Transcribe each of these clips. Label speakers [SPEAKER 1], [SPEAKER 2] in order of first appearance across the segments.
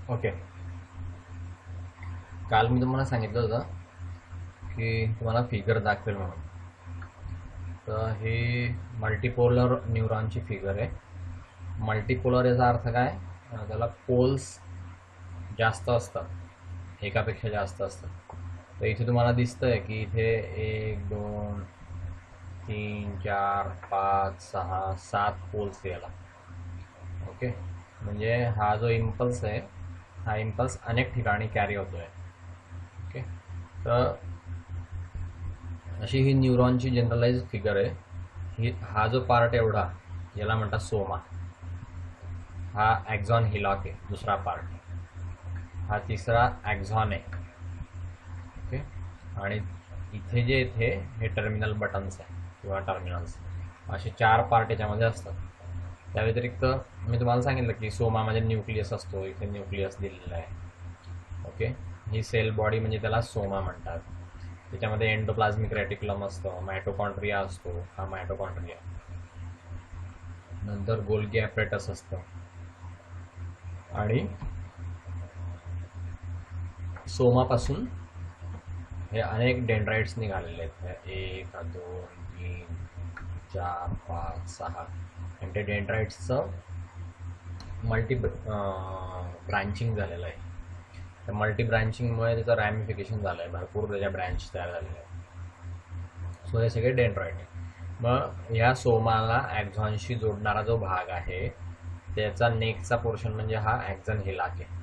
[SPEAKER 1] Okay. काल मी तुम्हाला सांगितलं होतं की तुम्हाला फिगर दाखवेल म्हणून. तर ही मल्टीपोलर न्यूरॉनची फिगर आहे. मल्टीपोलर याचा अर्थ काय? त्याला पोल्स जास्त असतात, एकापेक्षा जास्त असतात. तर इथे तुम्हाला दिसतंय की इथे 1 2 3 4 5 6 7 पोल्स याला. ओके, म्हणजे हा जो इम्पल्स आहे हा इम्पल्स अनेक ठिकाणी कॅरी होतोय. ओके, तर अशी ही न्यूरॉनची जनरलाइज फिगर आहे. हा जो पार्ट एवढा याला म्हणतात सोमा. हा ॲक्झॉन हिलॉक आहे दुसरा पार्ट. हा तिसरा ॲक्झॉन आहे. ओके, आणि इथे जे इथे हे टर्मिनल बटन्स आहे किंवा टर्मिनल्स, असे 4 पार्ट याच्यामध्ये असतात. त्या व्यतिरिक्त मी तुम्हाला सांगितलं की सोमामध्ये न्यूक्लियस असतो. इथे न्यूक्लियस दिलेला आहे. ओके, ही सेल बॉडी म्हणजे त्याला सोमा म्हणतात. त्याच्यामध्ये एंडोप्लाझ्मिक रेटिक्युलम असतं, मायटोकॉन्ड्रिया असतो, हा मायटोकॉन्ड्रिया. नंतर गोल्गी ॲपरेटस असतं आणि सोमापासून हे अनेक डेंड्राइट्स निघालेले आहेत. 1 2 3 4 5 6 आणि ते डेंड्राइट्सचं ब्रांचिंग झालेलं आहे. त्या मल्टी ब्रांचिंगमुळे त्याचं रॅमिफिकेशन झालं आहे, भरपूर त्याच्या ब्रँच तयार झालेल्या आहे. सो हे सगळे डेंड्राइट आहे. मग ह्या सोमाला ॲक्झॉनशी जोडणारा जो भाग आहे त्याचा नेकचा पोर्शन म्हणजे हा ॲक्झॉन हिलाक आहे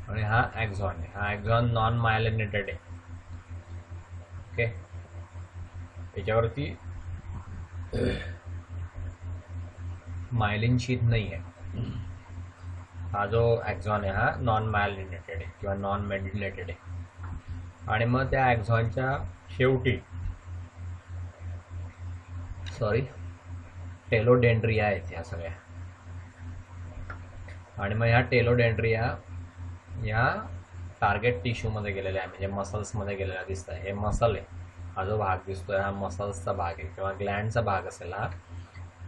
[SPEAKER 1] आणि हा ॲक्झॉन आहे. हा ॲक्झॉन नॉन मायलिनेटेड आहे. ओके, याच्यावरती मायलिन शीथ नाही आहे. हा जो ॲक्झॉन आहे हा नॉन मायलिनेटेड आहे किंवा नॉन मेडिलेटेड आहे. आणि मग त्या ॲक्झॉनच्या शेवटी टेलोडेंड्रिया आहेत ह्या सगळ्या. आणि मग ह्या टेलोडेंड्रिया या टार्गेट टिश्यूमध्ये गेलेल्या आहे, म्हणजे मसल्समध्ये गेलेल्या दिसत आहे. हे मसल आहे. हा जो भाग दिसतोय हा मसल्सचा भाग आहे किंवा ग्लँडचा भाग असेल. हा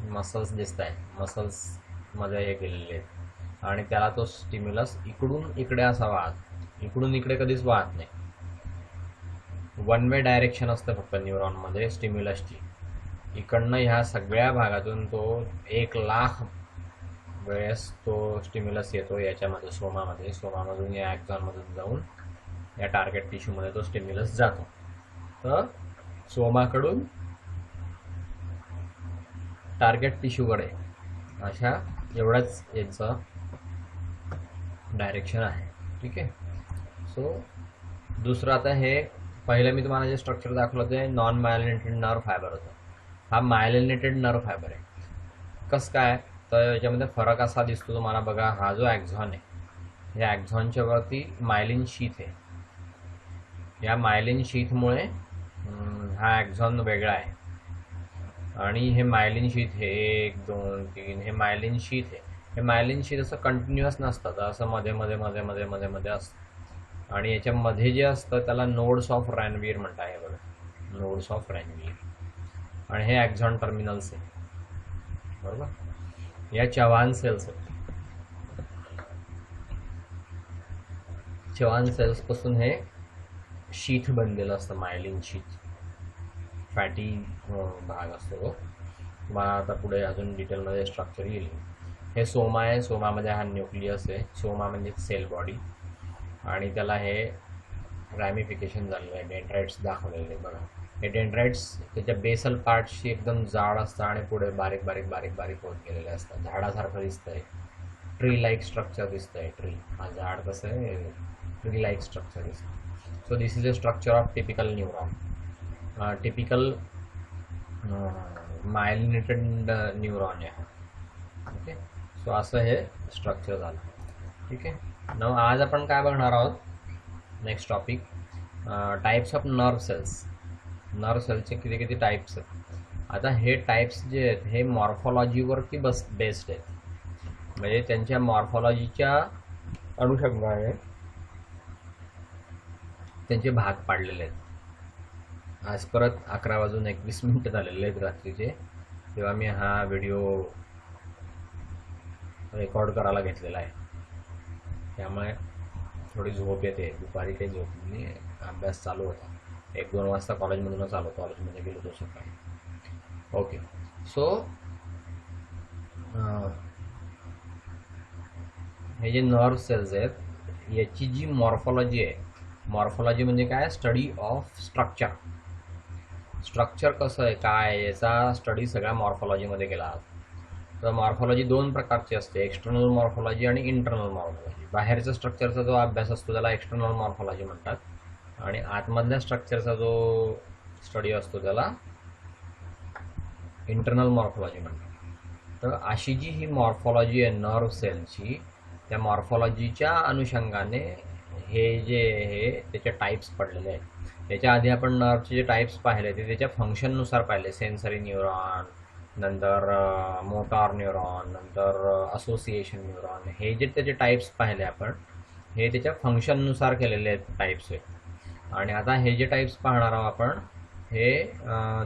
[SPEAKER 1] मसल्स दिसत आहे, मसल्समध्ये हे गेलेले आहेत. आणि त्याला तो स्टिम्युलस इकडून इकडे असा वाहत, इकडून इकडे कधीच वाहत नाही. वन वे डायरेक्शन असतं फक्त न्यूरॉनमध्ये स्टिम्युलसची. इकडनं ह्या सगळ्या भागातून तो 1,00,000 वेळेस तो स्टिम्युलस येतो याच्यामध्ये, सोमामधून या ॲक्झॉनमधून जाऊन या टार्गेट टिश्यूमध्ये तो स्टिम्युलस जातो. तर सोमाकडून टार्गेट टिश्यूकडे अशा एवढंच याचं डायरेक्शन आहे. ठीक आहे. सो दुसरं, आता हे पहिलं मी तुम्हाला जे स्ट्रक्चर दाखवलं ते नॉन मायलिनेटेड नर्व फायबर होतं. हा मायलिनेटेड नर्व फायबर आहे. कसं काय? तर याच्यामध्ये फरक असा दिसतो तुम्हाला बघा. हा जो ॲक्झॉन आहे या ॲक्झॉनच्या वरती मायलिन शीथ आहे. या मायलिन शीथमुळे हा ॲक्झॉन वेगळा आहे. आणि हे मायलिन शीथ हे 1 2 3 हे मायलिन शीथ आहे. हे मायलिन शीथ असं कंटिन्युअस नसतं, तर असं मध्ये मध्ये मध्ये मध्ये मध्ये मध्ये असतं. आणि याच्यामध्ये जे असतं त्याला नोड्स ऑफ रॅनवीर म्हणतात. हे बघा, नोड्स ऑफ रॅनवीर. आणि हे ॲक्झॉन टर्मिनल्स आहे, बरोबर. या चव्हाण सेल्स आहेत. चव्हाण सेल्सपासून हे शीथ बनलेलं असतं, मायलिन शीथ. फॅटी भाग असतो. तुम्हाला आता पुढे अजून डिटेलमध्ये स्ट्रक्चर येईल. हे सोमा आहे. सोमामध्ये हा न्यूक्लियस आहे. सोमा म्हणजे सेल बॉडी. आणि त्याला हे रॅमिफिकेशन झालेलं आहे. डेंड्राइट्स दाखवलेले बघा. हे डेंड्राइट्स त्याच्या बेसल पार्टशी एकदम जाड असतं आणि पुढे बारीक बारीक बारीक बारीक होत गेलेले असतात. झाडासारखं दिसतंय, ट्री लाईक स्ट्रक्चर दिसतंय. ट्री, हा झाड कसं आहे, ट्री लाईक स्ट्रक्चर दिसतं. So this is a structure of typical neuron. Typical myelinated neuron आहे. ओके, सो असं हे स्ट्रक्चर झालं. ठीक आहे. न आज आपण काय बघणार आहोत, next topic, types of nerve cells. नर्व सेलचे किती किती टाईप्स आहेत. आता हे टाईप्स जे आहेत हे मॉर्फॉलॉजीवरती बेस्ड आहेत. म्हणजे त्यांच्या मॉर्फॉलॉजीच्या अनुषंगाने त्यांचे भाग पाडलेले आहेत. आज परत 11:21 झालेले आहेत रात्रीचे, तेव्हा मी हा व्हिडिओ रेकॉर्ड करायला घेतलेला आहे. त्यामुळे थोडी झोप येते. दुपारी काही झोप नाही, अभ्यास चालू होता. 1-2 वाजता कॉलेजमधूनच आलो, कॉलेजमध्ये गेलो तो सकाळी. ओके. सो हे जे नर्व सेल्स आहेत याची जी मॉर्फॉलॉजी आहे, मॉर्फॉलॉजी म्हणजे काय, स्टडी ऑफ स्ट्रक्चर. स्ट्रक्चर कसं आहे काय आहे याचा स्टडी सगळ्या मॉर्फॉलॉजीमध्ये केला. तर मॉर्फॉलॉजी 2 प्रकारची असते, एक्सटर्नल मॉर्फॉलॉजी आणि इंटरनल मॉर्फॉलॉजी. बाहेरच्या स्ट्रक्चरचा जो अभ्यास असतो त्याला एक्सटर्नल मॉर्फॉलॉजी म्हणतात, आणि आतमधल्या स्ट्रक्चरचा जो स्टडी असतो त्याला इंटरनल मॉर्फॉलॉजी म्हणतात. तर अशी जी ही मॉर्फॉलॉजी आहे नर्व सेलची, त्या मॉर्फॉलॉजीच्या अनुषंगाने हे जे हे त्याचे टाईप्स पडलेले आहेत. त्याच्या आधी आपण नर्वचे जे टाईप्स पाहिले ते त्याच्या फंक्शननुसार पाहिले. सेन्सरी न्यूरॉन, नंतर मोटार न्यूरॉन, नंतर असोसिएशन न्यूरॉन, हे जे त्याचे टाईप्स पाहिले आपण, हे त्याच्या फंक्शननुसार केलेले आहेत टाईप्स आहेत. आणि आता हे जे टाईप्स पाहणार आहोत आपण हे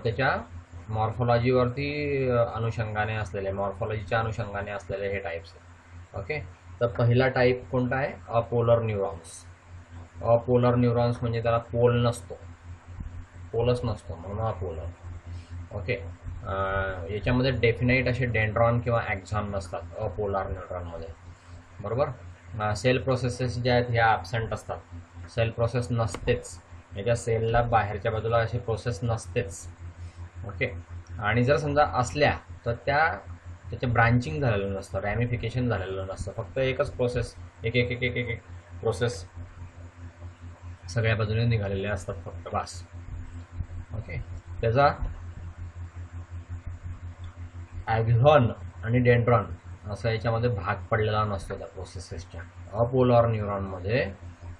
[SPEAKER 1] त्याच्या मॉर्फॉलॉजीवरती अनुषंगाने असलेले, मॉर्फॉलॉजीच्या अनुषंगाने असलेले हे टाईप्स आहेत. ओके. तर पहिला टाईप कोणता आहे, अपोलर न्यूरॉन्स. अपोलर न्यूरॉन्स म्हणजे त्याला पोल नसतो, पोलच नसतो म्हणून अपोलर. ओके. याच्यामध्ये डेफिनाईट असे डेंड्रॉन किंवा ॲक्झॉन नसतात अपोलर न्यूरॉनमध्ये, बरोबर. सेल प्रोसेसेस ज्या आहेत ह्या ॲबसेंट असतात. सेल प्रोसेस नसतेच याच्या, सेलला बाहेरच्या बाजूला अशी प्रोसेस नसतेच. ओके. आणि जर समजा असल्या तर त्याचे ब्रांचिंग झालेलं नसतं, रॅमिफिकेशन झालेलं नसतं, फक्त एकच प्रोसेस, एक एक एक एक एक प्रोसेस सगळ्या बाजूने निघालेल्या असतात फक्त, बस. ओके. त्याचा ॲक्झॉन आणि डेंड्रॉन असं याच्यामध्ये भाग पडलेला नसतो त्या प्रोसेसेसच्या. अपोलर न्यूरॉनमध्ये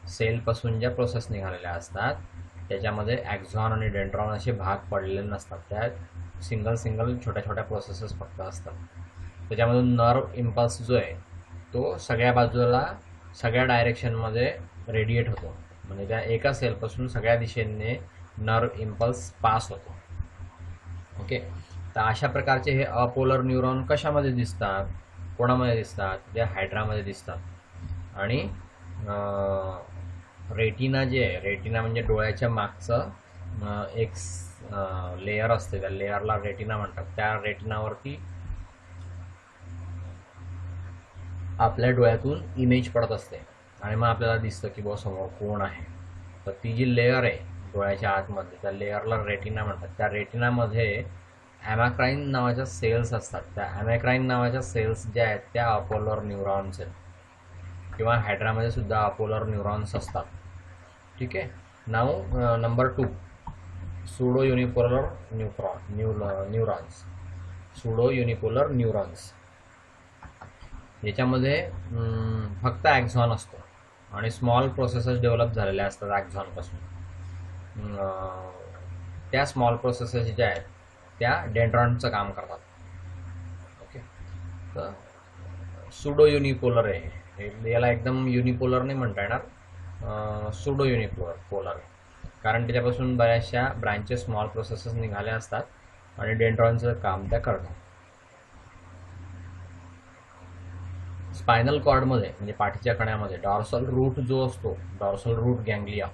[SPEAKER 1] सेलपासून ज्या प्रोसेस निघालेल्या असतात त्याच्यामध्ये ॲक्झॉन आणि डेंड्रॉन असे भाग पडलेले नसतात. त्यात सिंगल छोट्या छोट्या प्रोसेसेस फक्त असतात. त्याच्यामधून नर्व इम्पल्स जो आहे तो सगळ्या बाजूला, सगळ्या डायरेक्शनमध्ये रेडिएट होतो. म्हणजे त्या एका सेलपासून सगळ्या दिशेने नर्व इम्पल्स पास होतो. ओके. तर अशा प्रकारचे हे अपोलर न्यूरॉन कशामध्ये दिसतात, कोणामध्ये दिसतात, ते हायड्रामध्ये दिसतात. आणि रेटिना जे आहे, रेटिना म्हणजे डोळ्याच्या मागचं एक लेयर असते, त्या लेयरला रेटिना म्हणतात. त्या रेटिनावरती आपल्या डोळ्यातून इमेज पडत असते आणि मग आपल्याला दिसतं की बुवा समोर कोण आहे. तर ती जी लेयर आहे डोळ्याच्या आतमध्ये त्या लेयरला रेटिना म्हणतात. त्या रेटिनामध्ये ॲमॅक्राईन नावाच्या सेल्स असतात. त्या ॲमॅक्राईन नावाच्या सेल्स ज्या आहेत त्या अपोलर न्यूरॉन्स आहेत, किंवा हायड्रामध्ये सुद्धा अपोलर न्यूरॉन्स असतात. ठीक आहे. नाव number 2, pseudo unipolar neurons. Pseudo unipolar neurons याच्यामध्ये फक्त ॲक्झॉन असतो आणि स्मॉल प्रोसेसेस डेव्हलप झालेल्या असतात ॲक्झॉनपासून. त्या स्मॉल प्रोसेसेस ज्या आहेत त्या डेंड्रॉनचं काम करतात. ओके. तर सुडो युनिपोलर आहे, याला एकदम युनिपोलर नाही म्हणता येणार, सुडो युनिपोलर आहे, कारण त्याच्यापासून बऱ्याचशा ब्रांचेस, स्मॉल प्रोसेसेस निघाल्या असतात आणि डेंड्रॉनचं काम त्या करतात. स्पायनल कॉर्डमध्ये म्हणजे पाठीच्या कण्यामध्ये डॉर्सल रूट जो असतो, डॉर्सल रूट गँग्लिया,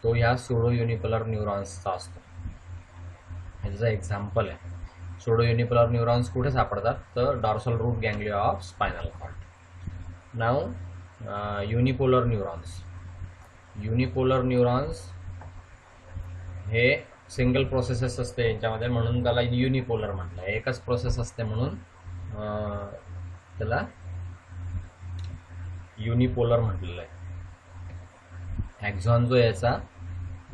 [SPEAKER 1] तो ह्या सुडो युनिपोलर न्यूरॉन्सचा असतो. ह्याचं एक्झाम्पल आहे. सुडो युनिपोलर न्यूरॉन्स कुठे सापडतात तर dorsal root ganglia of spinal cord. नाव युनिपोलर न्यूरॉन्स. युनिपोलर न्यूरॉन्स हे सिंगल प्रोसेसेस असते यांच्यामध्ये म्हणून त्याला युनिपोलर म्हटलं. एकच प्रोसेस असते म्हणून त्याला युनिपोलर म्हटलेलं आहे. ॲक्झॉन जो याचा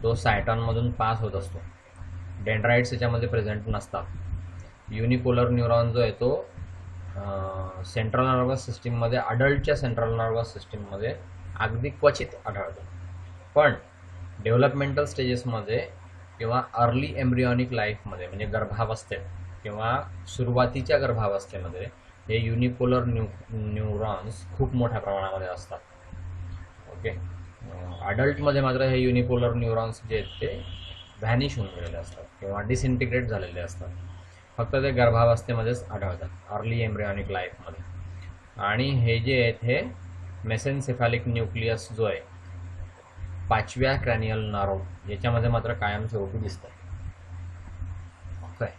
[SPEAKER 1] तो सायटॉनमधून पास होत असतो. डेंड्राइट्स याच्यामध्ये प्रेझेंट नसतात. युनिपोलर न्यूरॉन जो आहे तो सेंट्रल नर्वस सिस्टीममध्ये, अडल्टच्या सेंट्रल नर्वस सिस्टीममध्ये अगदी क्वचित आढळतो. पण डेव्हलपमेंटल स्टेजेसमध्ये किंवा अर्ली एम्ब्रियॉनिक लाईफमध्ये म्हणजे गर्भावस्थेत किंवा सुरुवातीच्या गर्भावस्थेमध्ये हे युनिपोलर न्यूरॉन्स खूप मोठ्या प्रमाणामध्ये असतात. ओके. अडल्टमध्ये मात्र हे युनिपोलर न्यूरॉन्स जे आहेत ते व्हॅनिश होऊन गेलेले असतात किंवा डिसइंटिग्रेट झालेले असतात. फक्त ते गर्भावस्थेमध्येच आढळतात, अर्ली एम्ब्रियॉनिक लाईफमध्ये. आणि हे जे आहेत हे मेसेनसेफॅलिक न्यूक्लियस जो आहे 5व्या क्रॅनियल नर्व याच्यामध्ये मात्र कायमस्वरूपी दिसतात. काय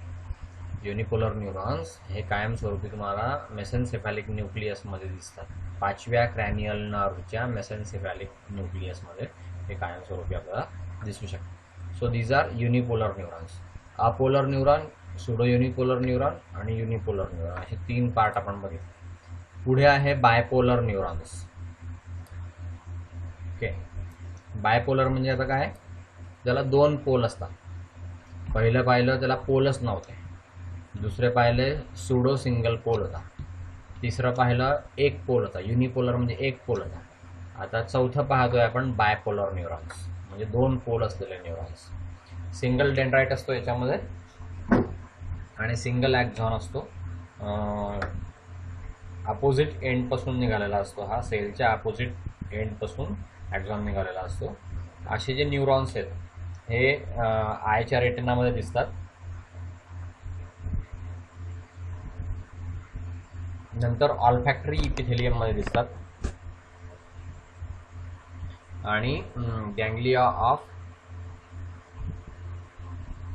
[SPEAKER 1] युनिपोलर न्यूरॉन्स हे कायमस्वरूपी तुम्हाला मेसेनसेफॅलिक न्यूक्लियसमध्ये दिसतात. 5व्या क्रॅनियल नर्वच्या मेसेनसेफॅलिक न्यूक्लियसमध्ये हे कायमस्वरूपी आपल्याला दिसू शकतात. So these are unipolar neurons. Apolar neuron, pseudo unipolar neuron आणि युनिपोलर न्यूरॉन असे 3 पार्ट आपण बघितले. पुढे आहे बायपोलर न्यूरॉन्स. ओके, बायपोलर म्हणजे आता काय, ज्याला 2 पोल असतात. पहिलं पाहिलं त्याला पोलच नव्हते, दुसरे पाहिले सुडो सिंगल पोल होता, तिसरं पाहिलं 1 पोल होता, युनिपोलर म्हणजे 1 पोल होता. आता चौथं पाहतोय आपण बायपोलर न्यूरॉन्स म्हणजे 2 पोल असलेले न्यूरॉन्स. सिंगल डेंड्राइट असतो याच्यामध्ये आणि सिंगल ॲक्झॉन असतो. अपोजिट एंडपासून निघालेला असतो. हा सेलच्या अपोजिट एंडपासून ॲक्झॉन निघालेला असतो. असे जे न्यूरॉन्स आहेत हे आयच्या रेटिनामध्ये दिसतात. नंतर ऑल्फॅक्टरी इपिथेलियममध्ये दिसतात आणि गँग्लिया ऑफ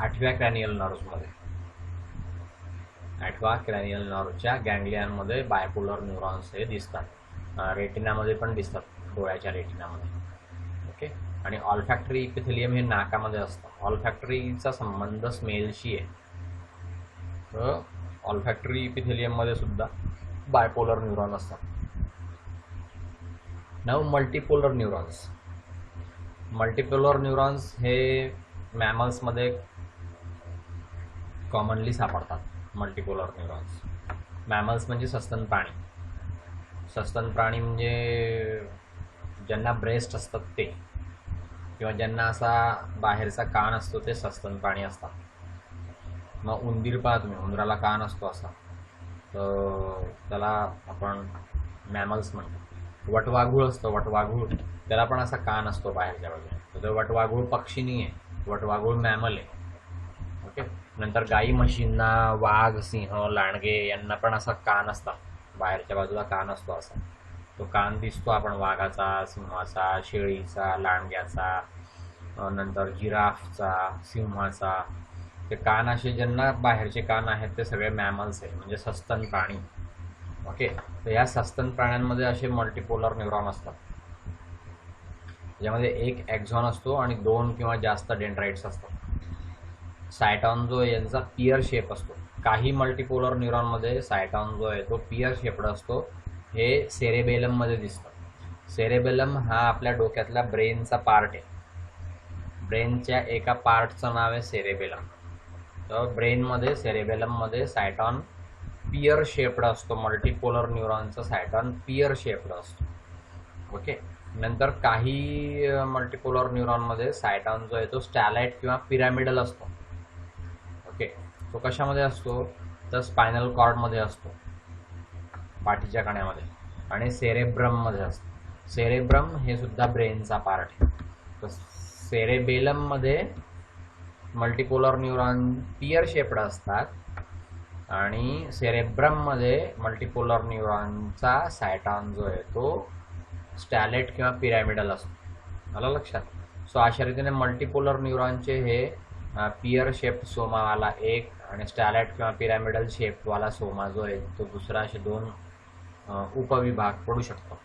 [SPEAKER 1] 8व्या क्रॅनियल नर्व्समध्ये, 8व्या क्रॅनियल नर्वच्या गँग्लियांमध्ये बायपोलर न्यूरॉन्स हे दिसतात. रेटिनामध्ये पण दिसतात, डोळ्याच्या रेटिनामध्ये. ओके, आणि ऑल्फॅक्टरी इपिथेलियम हे नाकामध्ये असतं. ऑल्फॅक्टरीचा संबंध स्मेलशी आहे, तर ऑल्फॅक्टरी इपिथेलियममध्ये सुद्धा बायपोलर न्यूरॉन असतात. नाव मल्टीपोलर न्यूरॉन्स. मल्टीपोलर न्यूरॉन्स हे मॅमल्समध्ये कॉमनली सापडतात. मल्टीपोलर न्यूरॉन्स, मॅमल्स म्हणजे सस्तन प्राणी. सस्तन प्राणी म्हणजे ज्यांना ब्रेस्ट असतात ते, किंवा ज्यांना असा बाहेरचा कान असतो ते सस्तन प्राणी असतात. मग उंदीर पहा तुम्ही, उंदराला कान असतो असा, तर त्याला आपण मॅमल्स म्हणतो. वटवाघूळ असतो, वटवाघूळ त्याला पण असा कान असतो बाहेरच्या बाजूला, तर तो वटवाघूळ पक्षी नाही आहे, वटवाघूळ मॅमल आहे. ओके, नंतर गाई म्हशींना, वाघ, सिंह, लांडगे यांना पण असा कान असतात, बाहेरच्या बाजूला कान असतो असा. तो कान दिसतो आपण वाघाचा, सिंहाचा, शेळीचा, लांडग्याचा, नंतर जिराफचा, सिंहाचा. ते कान असे ज्यांना बाहेरचे कान आहेत ते सगळे मॅमल्स आहेत, म्हणजे सस्तन प्राणी. ओके, तर या सस्तन प्राण्यांमध्ये असे मल्टीपोलर न्यूरॉन असतात, ज्यामध्ये 1 ॲक्झॉन असतो आणि 2 किंवा जास्त डेंड्राइट्स असतात. सायटॉन जो यांचा पियर शेप असतो. काही मल्टीपोलर न्यूरॉनमध्ये सायटॉन जो आहे तो पियर शेपड असतो. हे सेरेबेलममध्ये दिसतं. सेरेबेलम हा आपल्या डोक्यातल्या ब्रेनचा पार्ट आहे. ब्रेनच्या एका पार्टचं नाव आहे सेरेबेलम. तर ब्रेनमध्ये, सेरेबेलममध्ये सायटॉन पियर शेप्ड असतो. मल्टीपोलर न्यूरॉनचा सायटॉन पियर शेप्ड असतो. ओके, नंतर काही मल्टीपोलर न्यूरॉनमध्ये सायटॉन जो आहे तो स्टॅलाइट किंवा पिरॅमिडल असतो. ओके, तो कशामध्ये असतो, तर स्पायनल कॉर्डमध्ये असतो, पाठीच्या कण्यामध्ये, आणि सेरेब्रममध्ये असतो. सेरेब्रम हे सुद्धा ब्रेनचा पार्ट आहे. तर सेरेबेलममध्ये मल्टीपोलर न्यूरॉन पियर शेप्ड असतात आणि सेरेब्रममध्ये मल्टीपोलर न्यूरॉनचा सायटॉन जो आहे तो स्टॅलेट किंवा पिरॅमिडल असतो. आलं लक्षात? सो अशा रीतीने मल्टीपोलर न्यूरॉनचे हे पियर शेप्ड सोमावाला एक आणि स्टॅलेट किंवा पिरॅमिडल शेपवाला सोमा जो आहे तो दुसरा, असे 2 उपविभाग पडू शकतो.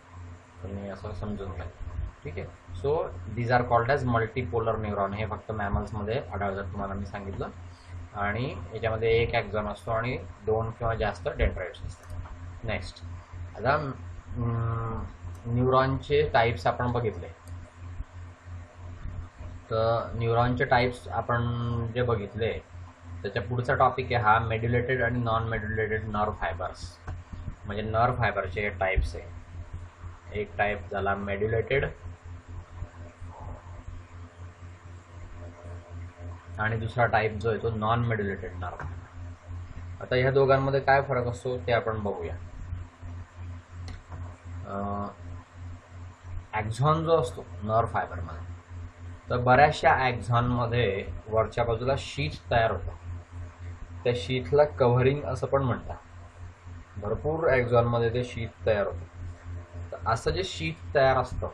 [SPEAKER 1] तुम्ही असं समजून घ्या. ठीक आहे. So these are called as multipolar neuron. हे फक्त मॅमल्समध्ये आढळतात, तुम्हाला मी सांगितलं. आणि याच्यामध्ये 1 ॲक्झॉन असतो आणि 2 किंवा जास्त डेंड्राइट्स असतात. नेक्स्ट, आता न्यूरॉनचे टाईप्स आपण बघितले. तर न्यूरॉनचे टाईप्स आपण जे बघितले त्याच्या पुढचा टॉपिक आहे हा मेड्युलेटेड आणि नॉन मेड्युलेटेड नर्व फायबर्स. म्हणजे नर्व फायबरचे टाईप्स आहे. एक टाईप झाला मेड्युलेटेड आणि दुसरा टाईप जो आहे तो नॉन मेड्युलेटेड नर्व. आता ह्या दोघांमध्ये काय फरक असतो ते आपण बघूया. ॲक्झॉन जो असतो नर्व फायबरमध्ये, तर बऱ्याचशा ॲक्झॉनमध्ये वरच्या बाजूला शीथ तयार होतं. त्या शीथला कव्हरिंग असं पण म्हणतात. भरपूर ॲक्झॉनमध्ये ते शीथ तयार होतं. तर असं जे शीथ तयार असतं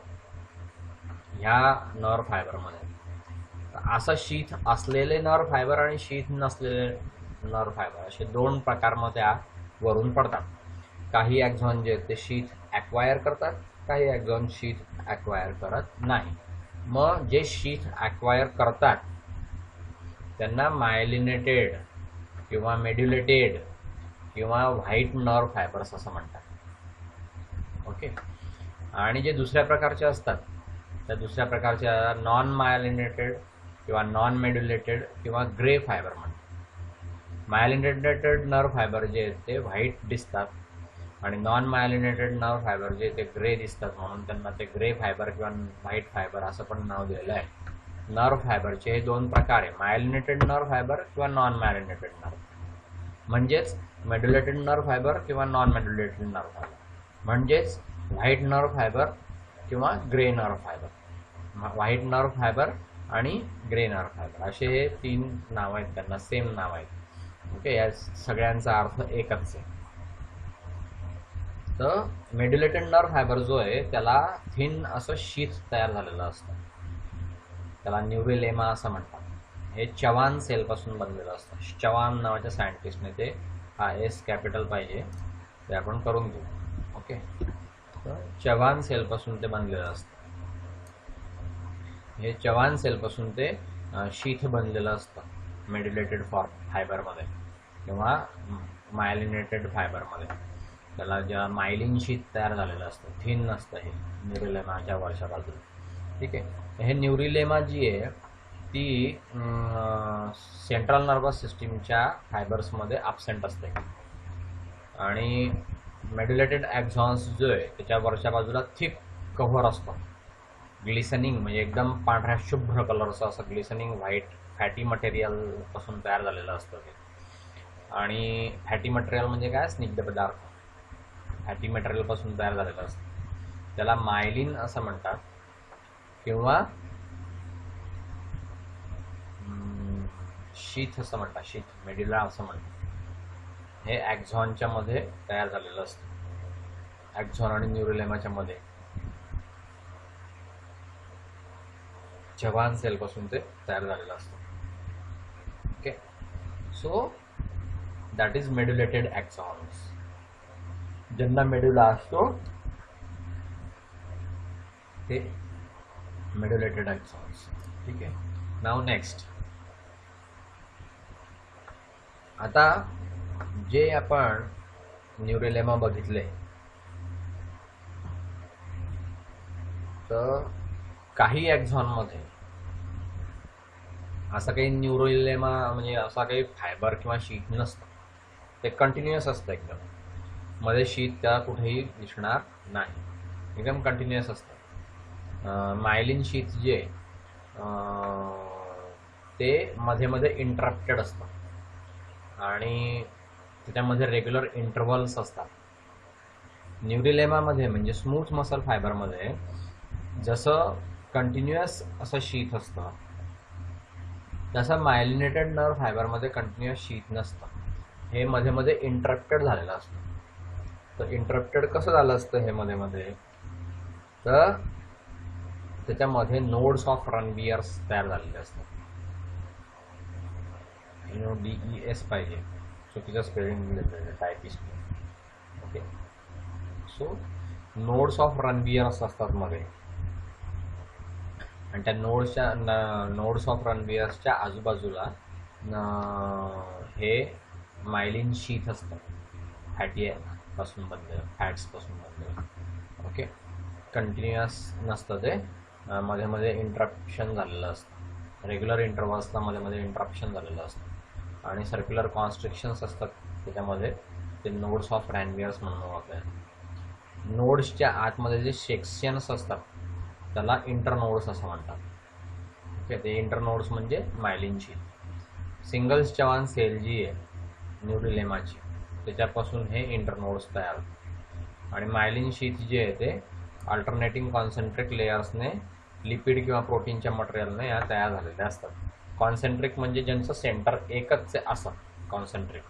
[SPEAKER 1] ह्या नर्व फायबरमध्ये, असं शीथ असलेले नर्व फायबर आणि शीथ नसलेले नर्व फायबर असे दोन प्रकार मग त्या वरून पडतात. काही ॲक्झॉन जे ते शीथ ॲक्वायर करतात, काही ॲक्झॉन शीथ ॲक्वायर करत नाही. मग जे शीथ ॲक्वायर करतात त्यांना मायलिनेटेड किंवा मेड्युलेटेड किंवा व्हाईट नर्व फायबर्स असं म्हणतात. ओके. आणि जे दुसऱ्या प्रकारचे असतात त्या दुसऱ्या प्रकारच्या नॉन मायलिनेटेड किंवा नॉन मेड्युलेटेड किंवा ग्रे फायबर म्हणतात. मायलिनेटेड नर्व फायबर जे आहेत ते व्हाईट दिसतात आणि नॉन मायलिनेटेड नर्व फायबर जे ते ग्रे दिसतात, म्हणून त्यांना ते ग्रे फायबर किंवा व्हाईट फायबर असं पण नाव दिलेलं आहे. नर्व फायबरचे हे दोन प्रकार आहे, मायलिनेटेड नर्व फायबर किंवा नॉन मायलिनेटेड नर्व, म्हणजेच मेड्युलेटेड नर्व फायबर किंवा नॉन मेड्युलेटेड नर्व फायबर, म्हणजेच व्हाईट नर्व फायबर किंवा grey nerve fibre. White nerve fibre आणि ग्रे नर्व फायबर असे हे तीन नाव आहेत, त्यांना सेम नाव आहेत. ओके. या सगळ्यांचा अर्थ एकच आहे. तर मेड्युलेटेड नर्व फायबर जो आहे त्याला थिन असं शीथ तयार झालेलं असतं, त्याला न्यूरोलेमा असं म्हणतात. हे चवान सेलपासून बनलेलं असतं. चवान नावाच्या सायंटिस्टने ते हा एस कॅपिटल पाहिजे ते आपण करून घेऊ. ओके. तर चवान सेलपासून ते बनलेलं असतं. हे चवान सेलपासून ते शीथ बनलेलं असतं मेड्युलेटेड फायबरमध्ये किंवा मायलिनेटेड फायबरमध्ये. त्याला जेव्हा मायलिन शीथ तयार झालेलं असतं, थिन नसतं हे न्यूरोलेमाच्या वरच्या बाजूला. ठीक आहे. हे न्यूरोलेमा जी आहे ती सेंट्रल नर्वस सिस्टीमच्या फायबर्समध्ये ॲब्सेंट असते आणि मेड्युलेटेड ॲक्झॉन्स जो आहे त्याच्या वरच्या बाजूला थिक कव्हर असतो, ग्लिसनिंग म्हणजे एकदम पांढऱ्या शुभ्र कलरचं असं ग्लिसनिंग व्हाईट फॅटी मटेरियलपासून तयार झालेलं असतं ते. आणि फॅटी मटेरियल म्हणजे काय, स्निग्ध पदार्थ फॅटी मटेरियलपासून तयार झालेलं असतं, त्याला मायलिन असं म्हणतात किंवा शीथ असं म्हणतात, शीथ मेड्युला असं म्हणतात. हे ॲक्झॉनच्या मध्ये तयार झालेलं असतं, ॲक्झॉन आणि न्यूरोलेमाच्या मध्ये जवान सेलपासून ते तयार झालेलं असतं. Okay. So that is medullated axons. ज्यांना मेड्युला असतो ते मेड्युलेटेड ॲक्झॉन्स. ठीक आहे. नाव नेक्स्ट. आता जे आपण न्यूरोलेमा बघितले तर काही ॲक्झॉनमध्ये असं काही न्यूरोलेमा म्हणजे असा काही फायबर किंवा शीथ नसतं, ते कंटिन्युअस असतं एकदम, मध्ये शीथ त्या कुठेही दिसणार नाही, एकदम कंटिन्युअस असतं. मायलिन शीथ जे ते मध्ये मध्ये इंटरप्टेड असतं आणि त्याच्यामध्ये रेग्युलर इंटरव्हल्स असतात. न्यूरोलेमामध्ये म्हणजे स्मूथ मसल फायबरमध्ये जसं कंटिन्युअस असं शीथ असतं तसं मायलिनेटेड नर्व फायबरमध्ये कंटिन्युअस शीथ नसतं, हे मध्ये मध्ये इंटरप्टेड झालेलं असतं. तर इंटरप्टेड कसं झालं असतं हे मध्ये मध्ये, तर त्याच्यामध्ये नोड्स ऑफ रनवियर्स तयार झालेले असतात. DES पाहिजे, चुकीचं स्पेलिंग दिलं typist. Okay. So nodes of Ranvier's असतात मध्ये आणि त्या नोड्स ऑफ रनवियर्सच्या आजूबाजूला हे मायलिन शीथ असतं, फॅटी पासून बनलेलं, फॅट्सपासून बनलेलं. ओके. कंटिन्युअस नसतं ते, मध्ये मध्ये इंटरप्शन झालेलं असतं, रेग्युलर इंटरव्हल्सला मध्ये मध्ये इंटरप्शन झालेलं असतं आणि सर्क्युलर कॉन्स्ट्रिक्शन्स असतात त्याच्यामध्ये, ते नोड्स ऑफ रॅनवियर्स म्हणून आपल्याला. नोड्सच्या आतमध्ये जे सेक्शन्स असतात त्याला इंटरनोड्स असं म्हणतात. ओके. ते इंटरनोड्स म्हणजे मायलिन शीथ. सिंगल चवान सेल जी आहे न्यूरोलेमाची त्याच्यापासून हे इंटरनोड्स तयार होतात आणि मायलिन शीथ जे आहे ते अल्टरनेटिंग कॉन्सन्ट्रिक लेयर्सने लिपिड किंवा प्रोटीनच्या मटेरियलने या तयार झालेल्या असतात. कॉन्सन्ट्रिक म्हणजे ज्यांचं सेंटर एकच आहे असं कॉन्सन्ट्रिक,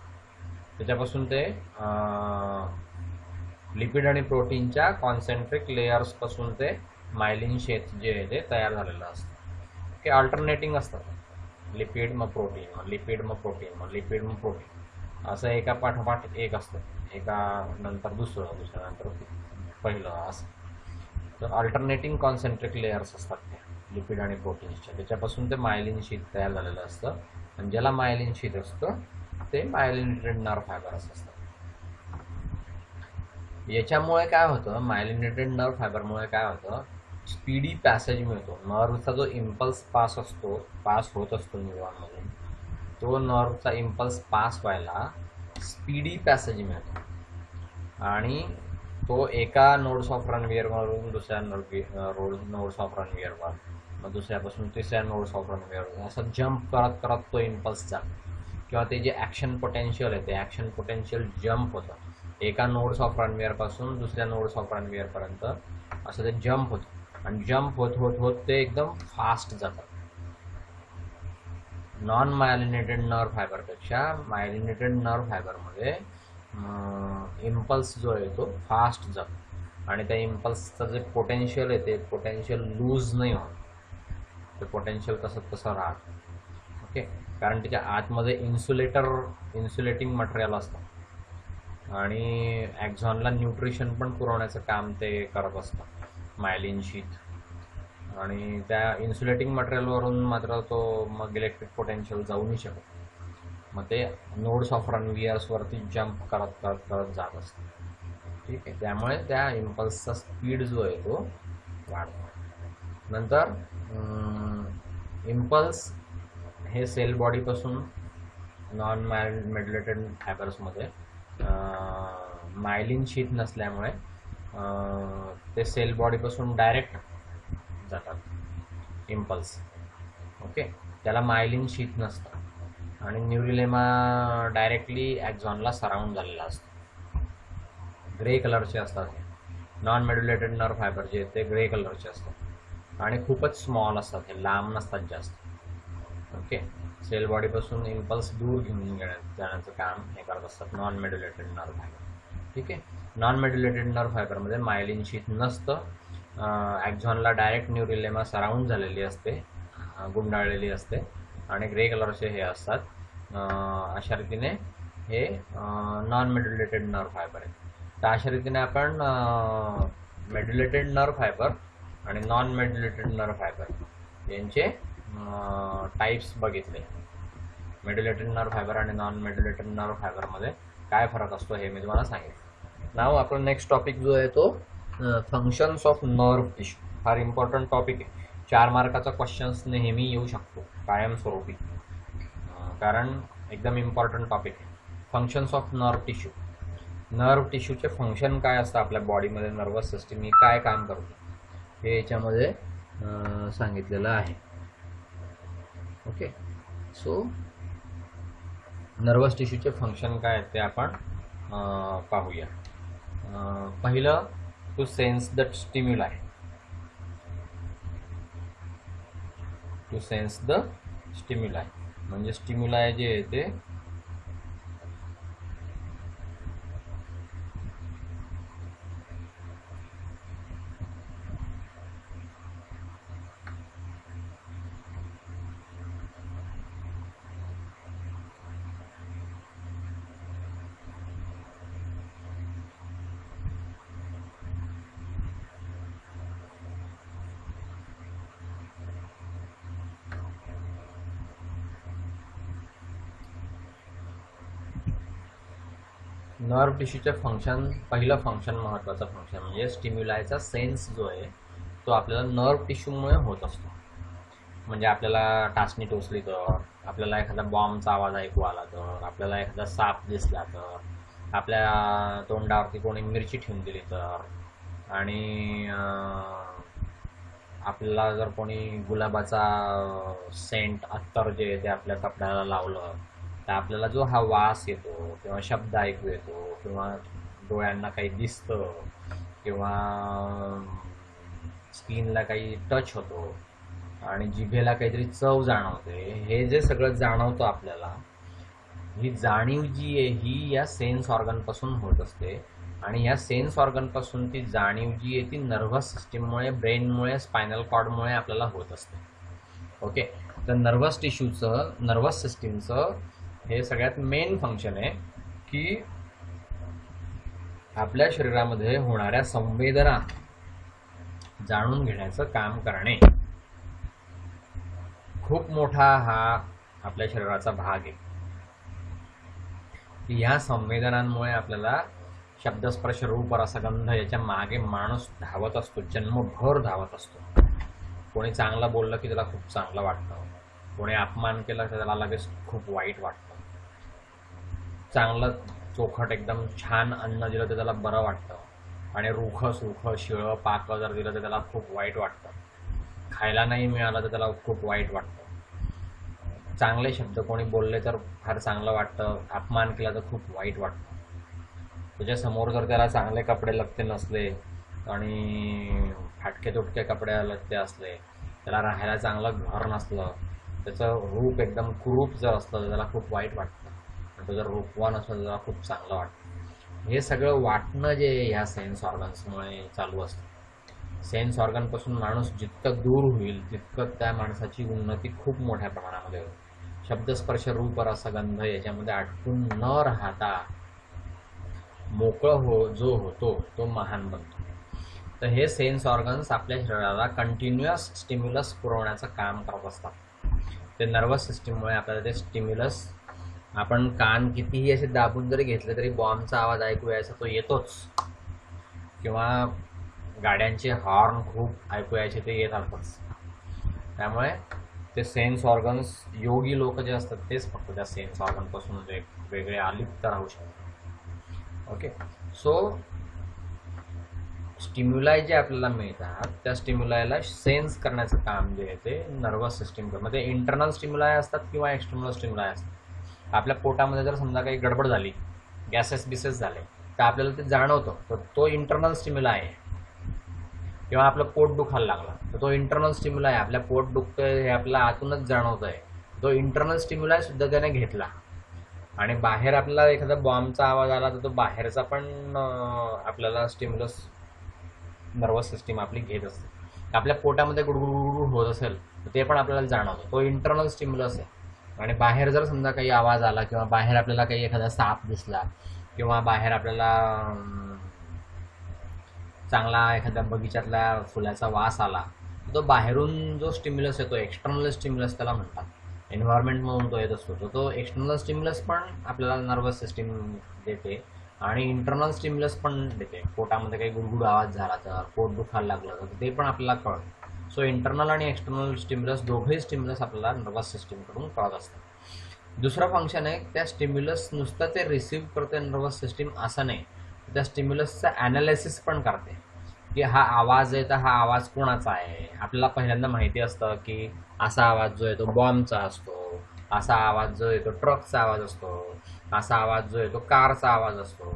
[SPEAKER 1] त्याच्यापासून ते लिपिड आणि प्रोटीनच्या कॉन्सेंट्रिक लेयर्स पासून ते मायलिन शेथ जे आहे ते तयार झालेलं असतं. ते अल्टरनेटिंग असतात, लिपिड मग प्रोटीन, मग लिपिड मग प्रोटीन, मग लिपिड मग प्रोटीन, असं एका पाठोपाठ एक असतं, एका नंतर दुसरं, दुसऱ्यानंतर पहिलं, असं. तर अल्टरनेटिंग कॉन्सेंट्रिक लेयर्स असतात त्या लिपिड आणि प्रोटीन्सच्या, त्याच्यापासून ते मायलिन शीथ तयार झालेलं असतं. आणि ज्याला मायलिन शीथ असतं ते मायलिनेटेड नर्व फायबर्स असतात. याच्यामुळे काय होतं, मायलिनेटेड नर्व फायबरमुळे काय होतं, स्पीडी पॅसेज मिळतो. नर्वचा जो इम्पल्स पास होत असतो न्यूरॉनमधून, तो नर्वचा इम्पल्स पास व्हायला स्पीडी पॅसेज मिळतो. आणि तो एका नोड्स ऑफ रनवियरवरून दुसऱ्या नोड्स ऑफ रनवियरवर, मग दुसऱ्यापासून तिसऱ्या नोड्स ऑफ रनवियरवर, असं जम्प करत करत तो इम्पल्स जातो. किंवा ते जे ॲक्शन पोटेन्शियल आहे ते ॲक्शन पोटेन्शियल जम्प होतं एका नोड्स ऑफ रनवियरपासून दुसऱ्या नोड्स ऑफ रनवियरपर्यंत, असं ते जम्प होतं. आणि जम्प होत होत होत ते एकदम फास्ट जातं. नॉन मायलिनेटेड नर्व फायबरपेक्षा मायलिनेटेड नर्व फायबरमध्ये इम्पल्स जो आहे तो फास्ट जातो. आणि त्या इम्पल्सचं जे पोटेन्शियल आहे ते पोटेन्शियल लूज नाही होत, ते पोटेन्शियल तसं राहतं. ओके, कारण त्याच्या आतमध्ये इन्सुलेटिंग मटेरियल असतं आणि ॲक्झॉनला न्यूट्रिशन पण पुरवण्याचं काम ते करत असतं, मायलिन शीथ. आणि त्या इन्सुलेटिंग मटेरियलवरून मात्र तो मग इलेक्ट्रिक पोटेन्शियल जाऊ नाही शकत. मग ते नोड्स ऑफ रनवियर्सवरती जम्प करत करत करत जात असतं. ठीक आहे, त्यामुळे त्या इम्पल्सचा स्पीड जो आहे तो वाढतो. नंतर इम्पल्स हे सेल बॉडीपासून नॉन मेड्युलेटेड फायबर्समध्ये मायलिन शीथ नसल्यामुळे ते सेल बॉडीपासून डायरेक्ट जातात इम्पल्स. ओके, त्याला मायलिन शीथ नसतं आणि न्यूरिलेमा डायरेक्टली ॲक्झॉनला सराउंड झालेला असतो. ग्रे कलरचे असतात हे नॉन मेड्युलेटेड नर्व फायबर जे ते ग्रे कलरचे असतात आणि खूपच स्मॉल असतात, हे लांब नसतात जास्त. ओके, सेल बॉडीपासून इम्पल्स दूर घेऊन जाण्याचं काम हे करत असतात नॉन मेड्युलेटेड नर्व फायबर. ठीक आहे, नॉन मेड्युलेटेड नर्व फायबरमध्ये मायलिन शीथ नसतं, ॲक्झॉनला डायरेक्ट न्यूरिलेमा सराउंड झालेली असते, गुंडाळलेली असते आणि ग्रे कलरचे हे असतात. अशा रीतीने हे नॉन मेड्युलेटेड नर्व फायबर आहे. तर अशा रीतीने आपण मेड्युलेटेड नर्व फायबर आणि नॉन मेड्युलेटेड नर्व फायबर यांचे टाईप्स बघितले. मेड्युलेटेड नर्व फायबर आणि नॉन मेड्युलेटेड नर्व फायबरमध्ये काय फरक असतो हे मी तुम्हाला सांगितलं. नाव आपण नेक्स्ट टॉपिक जो आहे तो फंक्शन्स ऑफ नर्व टिश्यू. फार इम्पॉर्टंट टॉपिक आहे, 4 मार्काचा क्वेश्चन्स नेहमी येऊ शकतो कायमस्वरूपी, कारण एकदम इम्पॉर्टंट टॉपिक आहे. Functions of nerve tissue. Nerve टिश्यूचे फंक्शन काय असतं आपल्या बॉडीमध्ये, नर्वस सिस्टीम ही काय काम करतो हे याच्यामध्ये सांगितलेलं आहे. ओके, सो नर्वस टिश्यूचे फंक्शन काय आहेत ते आपण पाहूया. पहिलं, to sense the stimuli. To sense the stimuli म्हणजे स्टिम्युलाय जे आहे ते नर्व टिश्यूचे फंक्शन. पहिलं फंक्शन, महत्त्वाचं फंक्शन म्हणजे स्टिम्युलायचा सेन्स जो आहे तो आपल्याला नर्व टिश्यूमुळे होत असतो. म्हणजे आपल्याला टाचणी टोचली तर, आपल्याला एखादा बॉम्बचा आवाज ऐकू आला तर, आपल्याला एखादा साप दिसला तर, आपल्या तोंडावरती कोणी मिरची ठेवून दिली तर, आणि आपल्याला जर कोणी गुलाबाचा सेंट अत्तर जे आहे ते आपल्या कपड्याला लावलं तर आपल्याला जो हा वास येतो किंवा शब्द ऐकू येतो किंवा डोळ्यांना काही दिसतं किंवा स्किनला काही टच होतो आणि जिभेला काहीतरी चव जाणवते, हे जे सगळं जाणवतं आपल्याला, ही जाणीव जी आहे ही या सेन्स ऑर्गनपासून होत असते. आणि ह्या सेन्स ऑर्गनपासून ती जाणीव जी आहे ती नर्व्हस सिस्टीममुळे, ब्रेनमुळे, स्पायनल कॉर्डमुळे आपल्याला होत असते. ओके, तर नर्व्हस टिश्यूचं, नर्व्हस सिस्टीमचं हे सगळ्यात मेन फंक्शन आहे की आपल्या शरीरामध्ये होणाऱ्या संवेदना जाणून घेण्याचं काम करणे. खूप मोठा हा आपल्या शरीराचा भाग आहे. ह्या संवेदनांमुळे आपल्याला शब्दस्पर्श, रूप, रसगंध याच्या मागे माणूस धावत असतो, जन्मभर धावत असतो. कोणी चांगलं बोललं की त्याला खूप चांगलं वाटतं, कोणी अपमान केला तर त्याला लगेच खूप वाईट वाटतं. चांगलं चोखट एकदम छान अन्न दिलं तर त्याला बरं वाटतं, आणि रूखं सुखं शिळं पाकं जर दिलं तर त्याला खूप वाईट वाटतं. खायला नाही मिळालं तर त्याला खूप वाईट वाटतं. चांगले शब्द कोणी बोलले तर फार चांगलं वाटतं, अपमान केला तर खूप वाईट वाटतं. त्याच्यासमोर जर त्याला चांगले कपडे लत्ते नसले आणि फाटके तुटके कपडे लत्ते असले, त्याला राहायला चांगलं घर नसलं, त्याचं रूप एकदम कुरूप जर असलं तर त्याला खूप वाईट वाटतं, आणि तो जर रूपवान असलं तर त्याला खूप चांगलं वाटतं. हे सगळं वाटणं जे ह्या सेन्स ऑर्गन्समुळे चालू असतं. सेन्स ऑर्गनपासून माणूस जितकं दूर होईल तितकं त्या माणसाची उन्नती खूप मोठ्या प्रमाणामध्ये होईल. शब्दस्पर्श, रूप, रसगंध याच्यामध्ये अटकून न राहता मोकळं जो होतो तो महान बनतो. तर हे सेन्स ऑर्गन्स आपल्या शरीराला कंटिन्युअस स्टिम्युलस पुरवण्याचं काम करत असतात. ते नर्वस सिस्टीममुळे आपल्याला ते स्टिम्युलस, आपण कान कितीही असे दाबून जरी घेतले तरी बॉम्बचा आवाज ऐकू यायचा तो येतोच, किंवा गाड्यांचे हॉर्न खूप ऐकू यायचे ते येतातच. त्यामुळे ते सेन्स ऑर्गन्स, योगी लोक जे असतात तेच फक्त त्या सेन्स ऑर्गनपासून वेगळे अलिप्त राहू शकतात. ओके, सो स्टिम्युलाय जे आपल्याला मिळतात त्या स्टिम्युलायला सेन्स करण्याचं काम जे आहे ते नर्वस सिस्टीम करतं. ते इंटरनल स्टिम्युलाय असतात किंवा एक्सटर्नल स्टिम्युलाय असतात. आपल्या पोटामध्ये जर समजा काही गडबड झाली, गॅसेस बिसेस झाले, तर आपल्याला ते जाणवतं, तर तो इंटरनल स्टिम्युलाय आहे. किंवा आपलं पोट दुखायला लागला तर तो इंटरनल स्टिम्युलाय आहे. आपल्या पोट दुखतंय हे आपल्याला आतूनच जाणवत आहे, तो इंटरनल स्टिम्युलाय सुद्धा त्याने घेतला. आणि बाहेर आपल्याला एखादा बॉम्बचा आवाज आला तर तो बाहेरचा पण आपल्याला स्टिम्युलस नर्वस सिस्टीम आपली घेत असते. आपल्या पोटामध्ये गुडगुड होत असेल तर ते पण आपल्याला जाणवतं, तो इंटरनल स्टिम्युलस आहे. आणि बाहेर जर समजा काही आवाज आला, किंवा बाहेर आपल्याला काही एखादा साप दिसला, किंवा बाहेर आपल्याला चांगला एखाद्या बगीच्यातल्या फुलाचा वास आला, तो बाहेरून जो स्टिम्युलस येतो, एक्सटर्नल स्टिम्युलस त्याला म्हणतात, एन्व्हायरमेंटमधून तो येत असतो, तो एक्सटर्नल स्टिम्युलस पण आपल्याला नर्वस सिस्टीम देते, आणि इंटरनल स्टिम्युलस पण देते. पोटामध्ये काही गुडगुड आवाज झाला तर, पोट दुखायला लागलं तर ते पण आपल्याला कळतं. सो इंटरनल आणि एक्सटर्नल स्टिम्युलस, दोघेही स्टिम्युलस आपल्याला नर्वस सिस्टीमकडून कळत असतात. दुसरं फंक्शन आहे, त्या स्टिम्युलस नुसतं ते रिसीव्ह करते नर्वस सिस्टीम असं नाही, त्या स्टिम्युलसचं ॲनालिसिस पण करते, की हा आवाज आहे तर हा आवाज कोणाचा आहे. आपल्याला पहिल्यांदा माहिती असतं की असा आवाज जो आहे तो बॉम्बचा असतो, असा आवाज जो आहे तो ट्रकचा आवाज असतो, असा आवाज जो आहे तो कारचा आवाज असतो,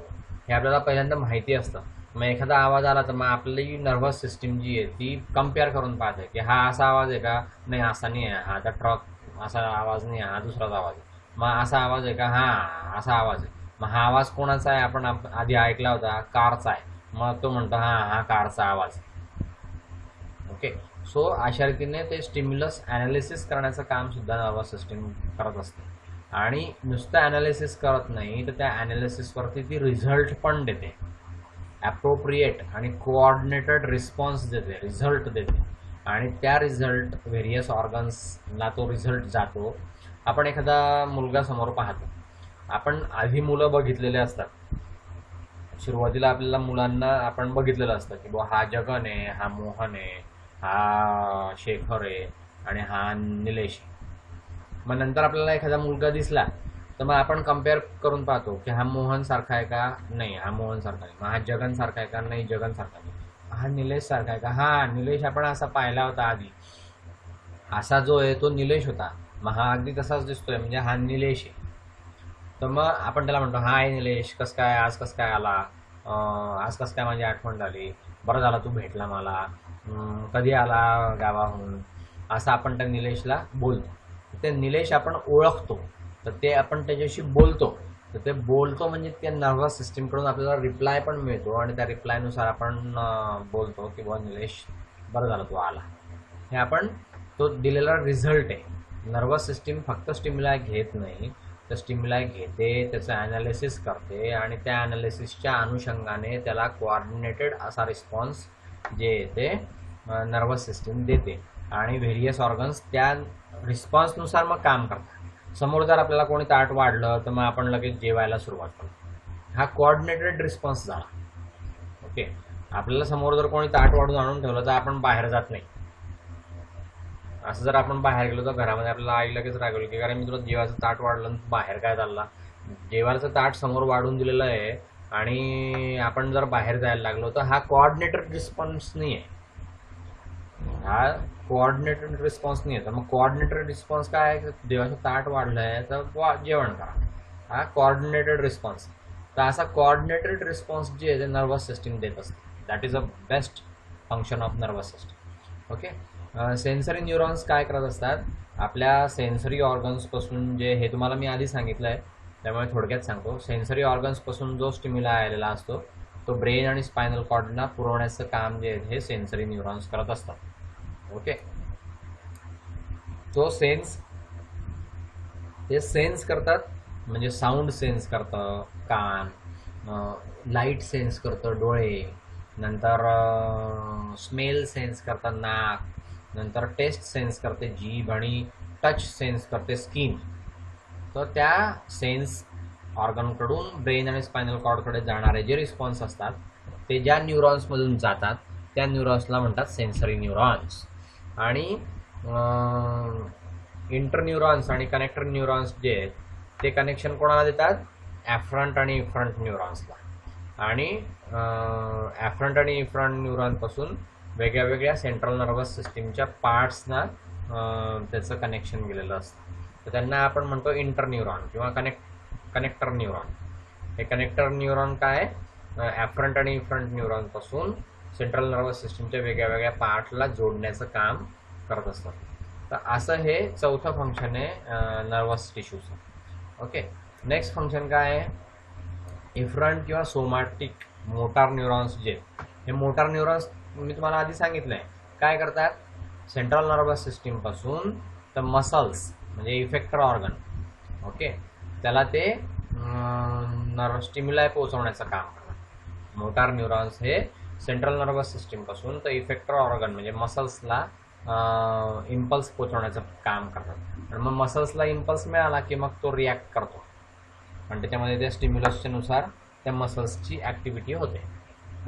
[SPEAKER 1] हे आपल्याला पहिल्यांदा माहिती असतं. मग एखादा आवाज आला तर मग आपली नर्वस सिस्टीम जी आहे ती कम्पेअर करून पाहते की हा असा आवाज आहे का, नाही असा नाही आहे, हा त्या ट्रक असा आवाज नाही आहे, हा दुसराच आवाज आहे. मग असा आवाज आहे का, हा असा आवाज आहे. मग हा आवाज कोणाचा आहे, आपण आधी ऐकला होता कारचा आहे, मग तो म्हणतो हा कारचा आवाज. ओके, सो अशा रीतीने ते स्टिम्युलस ॲनालिसिस करण्याचं काम सुद्धा नर्वस सिस्टीम करत असते. आणि नुसतं ॲनालिसिस करत नाही तर त्या ॲनालिसिसवरती ती रिझल्ट पण देते, ॲप्रोप्रिएट आणि कोऑर्डिनेटेड रिस्पॉन्स देते, रिझल्ट देते. आणि त्या रिझल्ट व्हेरियस ऑर्गन्सला तो रिझल्ट जातो. आपण एखादा मुलगा समोर पाहतो, आपण आधी मुलं बघितलेले असतात. सुरुवातीला आपल्याला मुलांना आपण बघितलेलं असतं की बुवा हा जगन आहे, हा मोहन आहे, हा शेखर आहे, आणि हा निलेश आहे. मग नंतर आपल्याला एखादा मुलगा दिसला तर मग आपण कम्पेअर करून पाहतो की हा मोहन सारखा आहे का, नाही हा मोहन सारखा नाही. मग हा जगन सारखा आहे का, नाही जगन सारखा नाही. हा निलेश सारखा आहे का, हा निलेश आपण असा पाहिला होता आधी, असा जो आहे तो निलेश होता, मग हा अगदी तसाच दिसतोय, म्हणजे हा निलेश आहे. तर मग आपण त्याला म्हणतो हाय निलेश, कसं काय आज, कसं काय आला, आज कसं काय माझी आठवण झाली, बरं झालं तू भेटला मला, कधी आला गावाहून, असं आपण त्या निलेशला बोलतो. ते निलेश आपण ओळखतो, तर ते आपण त्याच्याशी बोलतो. तर ते बोलतो म्हणजे त्या नर्वस सिस्टीमकडून आपल्याला रिप्लाय पण मिळतो आणि त्या रिप्लायनुसार आपण बोलतो की बुवा निलेश बरं झालं तू आला. हे आपण तो दिलेला रिझल्ट आहे. नर्वस सिस्टीम फक्त स्टिम्युलाय घेत नाही, तर स्टिम्युलाय घेते, त्याचं ॲनालिसिस करते आणि त्या ॲनालिसिसच्या अनुषंगाने त्याला कोऑर्डिनेटेड असा रिस्पॉन्स जे ते नर्वस सिस्टीम देते आणि व्हेरियस ऑर्गन्स त्या रिस्पॉन्सनुसार मग काम करतात. समोर जर आपल्याला कोणी ताट वाढलं तर मग आपण लगेच जेवायला सुरुवात करतो. हा कोऑर्डिनेटेड रिस्पॉन्स झाला. ओके, आपल्याला समोर जर कोणी ताट वाढून आणून ठेवलं तर आपण बाहेर जात नाही. असं जर आपण बाहेर गेलो तर घरामध्ये आपल्याला आई लगेच रागवली की कारण मी तुला जेवायचं ताट वाढलं बाहेर काय चालला. जेवायचं ताट समोर वाढून दिलेलं आहे आणि आपण जर बाहेर जायला लागलो तर हा कोऑर्डिनेटेड रिस्पॉन्स नाही आहे. हा कोऑर्डिनेटेड रिस्पॉन्स नाही आहे. तर मग कोऑर्डिनेटेड रिस्पॉन्स काय आहे, देवाचं ताट वाढलं आहे तर जेवण करा. हा कोऑर्डिनेटेड रिस्पॉन्स. तर असा कोऑर्डिनेटेड रिस्पॉन्स जे आहे ते नर्वस सिस्टीम देत असते. That is a best function of nervous system. Okay, sensory neurons काय करत असतात, आपल्या सेन्सरी ऑर्गन्सपासून जे हे तुम्हाला मी आधी सांगितलं आहे त्यामुळे थोडक्यात सांगतो. सेन्सरी ऑर्गन्सपासून जो स्टिम्युलाय आलेला असतो तो ब्रेन आणि स्पायनल कॉर्डना पुरवण्याचं काम जे आहे हे सेन्सरी न्यूरॉन्स करत असतात. ओके, तो ते सेन्स करतात म्हणजे साऊंड सेन्स करतं कान, लाईट सेन्स करतं डोळे, नंतर स्मेल सेन्स करतं नाक, नंतर टेस्ट सेन्स करते जीभ आणि टच सेन्स करते स्किन. तर त्या सेन्स ऑर्गनकडून ब्रेन आणि स्पायनल कॉर्डकडे जाणारे जे रिस्पॉन्स असतात ते ज्या न्यूरॉन्समधून जातात त्या न्यूरॉन्सला म्हणतात सेन्सरी न्यूरॉन्स. आणि इंटरन्यूरॉन्स आणि कनेक्टर न्यूरॉन्स जे आहेत ते कनेक्शन कोणाला देतात, ॲफ्रंट आणि इफ्रंट न्यूरॉन्सला. आणि ॲफ्रंट आणि इफ्रंट न्यूरॉनपासून वेगळ्या वेगळ्या सेंट्रल नर्वस सिस्टीमच्या पार्ट्सना त्याचं कनेक्शन गेलेलं असतं. तर त्यांना आपण म्हणतो इंटरन्यूरॉन किंवा कनेक्टर न्यूरॉन. हे कनेक्टर न्यूरॉन काय ॲफ्रंट आणि इफ्रंट न्यूरॉनपासून सेंट्रल नर्वस सिस्टीमच्या वेगळ्या वेगळ्या पार्टला जोडण्याचं काम करत असतात. तर असं हे चौथं फंक्शन आहे नर्वस टिश्यूचं. ओके, नेक्स्ट फंक्शन काय आहे, इफ्रंट किंवा सोमॅटिक मोटार न्यूरॉन्स जे हे मोटार न्यूरॉन्स मी तुम्हाला आधी सांगितलं आहे काय करतात, सेंट्रल नर्वस सिस्टीमपासून तर मसल्स म्हणजे इफेक्टर ऑर्गन, ओके, त्याला ते स्टिम्युलाय पोहोचवण्याचं काम करतात. मोटार न्यूरॉन्स हे सेंट्रल नर्वस सिस्टीमपासून तर इफेक्टर ऑर्गन म्हणजे मसल्सला इम्पल्स पोहोचवण्याचं काम करतात. आणि मग मसल्सला इम्पल्स मिळाला की मग तो रिॲक्ट करतो आणि त्याच्यामध्ये त्या स्टिम्युलसच्या नुसार त्या मसल्सची ॲक्टिव्हिटी होते.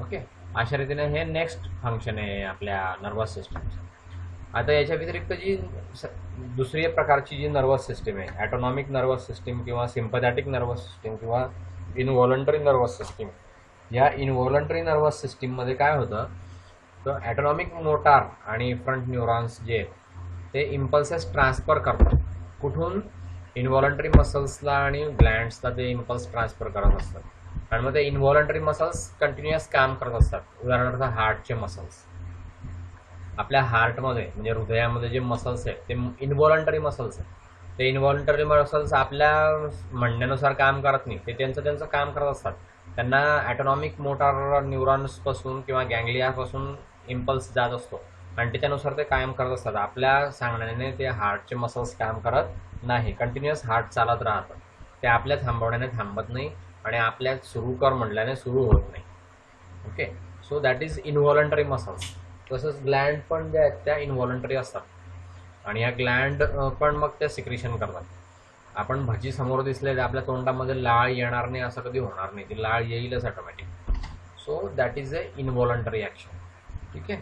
[SPEAKER 1] ओके, अशा रीतीने हे नेक्स्ट फंक्शन आहे आपल्या नर्वस सिस्टीमचं. आता याच्या व्यतिरिक्त जी दुसरी प्रकारची जी नर्वस सिस्टीम आहे ॲटोनॉमिक नर्वस सिस्टीम किंवा सिम्पथॅटिक नर्वस सिस्टीम किंवा इनव्हॉलंटरी नर्वस सिस्टीम. या इनव्हॉलंटरी नर्वस सिस्टीममध्ये काय होतं तर ॲटोनॉमिक मोटार आणि इफ्रंट न्यूरॉन्स जे ते इम्पल्सेस ट्रान्सफर करतात. कुठून, इनव्हॉलंटरी मसल्सला आणि ग्लँड्सला ते इम्पल्स ट्रान्सफर करत असतात. आणि मग ते इनव्हॉलंटरी मसल्स कंटिन्युअस काम करत असतात. उदाहरणार्थ हार्टचे मसल्स, आपल्या हार्टमध्ये म्हणजे हृदयामध्ये जे मसल्स आहेत ते इनव्हॉलंटरी मसल्स आहेत. ते इनव्हॉलंटरी मसल्स आपल्या म्हणण्यानुसार काम करत नाही, ते त्यांचं काम करत असतात. त्यांना ॲटोनॉमिक मोटार न्यूरॉन्सपासून किंवा गँग्लियापासून इम्पल्स जात असतो आणि त्याच्यानुसार ते कायम करत असतात. आपल्या सांगण्याने ते हार्टचे मसल्स काम करत नाही, कंटिन्युअस हार्ट चालत राहतं. ते आपल्या थांबवण्याने थांबत नाही आणि आपल्या सुरू कर म्हटल्याने सुरू होत नाही. Okay, so that is इनव्हॉलंटरी muscles. तसंच ग्लँड पण जे आहेत त्या इनव्हॉलंटरी असतात आणि या ग्लँड पण मग त्या सिक्रिशन करतात. आपण भजी समोर दिसले तर आपल्या तोंडामध्ये लाळ येणार नाही असं कधी होणार नाही, ती लाळ येईलच automatic. So that is a इनव्हॉलंटरी action. ठीक आहे,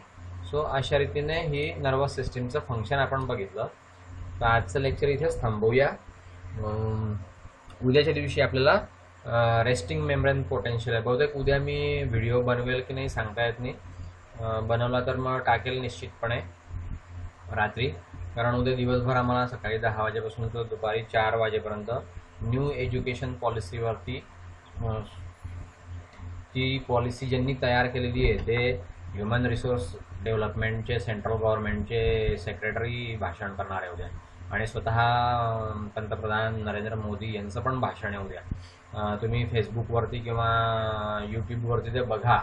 [SPEAKER 1] सो अशा रीतीने ही नर्वस सिस्टीमचं फंक्शन आपण बघितलं. तर आजचं लेक्चर इथेच थांबवूया. उद्याच्या दिवशी आपल्याला रेस्टिंग मेम्ब्रेन पोटेन्शियल आहे. बहुतेक उद्या मी व्हिडिओ बनवेल की नाही सांगता येत नाही. बनवला तर मग टाकेल निश्चितपणे रात्री, कारण उद्या दिवसभर आम्हाला सकाळी 10 वाजेपासून तर दुपारी 4 वाजेपर्यंत न्यू एज्युकेशन पॉलिसीवरती ती पॉलिसी ज्यांनी तयार केलेली आहे ते ह्युमन रिसोर्स डेव्हलपमेंटचे सेंट्रल गव्हर्नमेंटचे सेक्रेटरी भाषण करणार आहे उद्या. आणि स्वतः पंतप्रधान नरेंद्र मोदी यांचं पण भाषण आहे उद्या. तुम्ही फेसबुकवरती किंवा यूट्यूबवरती ते बघा.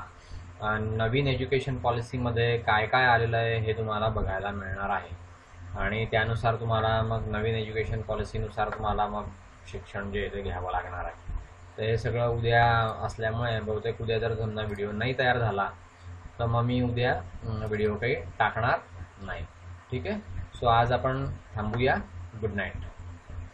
[SPEAKER 1] नवीन एज्युकेशन पॉलिसीमध्ये काय काय आलेलं आहे हे तुम्हाला बघायला मिळणार आहे आणि त्यानुसार तुम्हाला मग नवीन एज्युकेशन पॉलिसीनुसार तुम्हाला मग शिक्षण जे आहे ते घ्यावं लागणार आहे. तर हे सगळं उद्या असल्यामुळे बहुतेक उद्या जर समजा व्हिडिओ नाही तयार झाला तर मग मी उद्या व्हिडिओ काही टाकणार नाही. ठीक आहे. सो आज आपण थांबूया. Good night.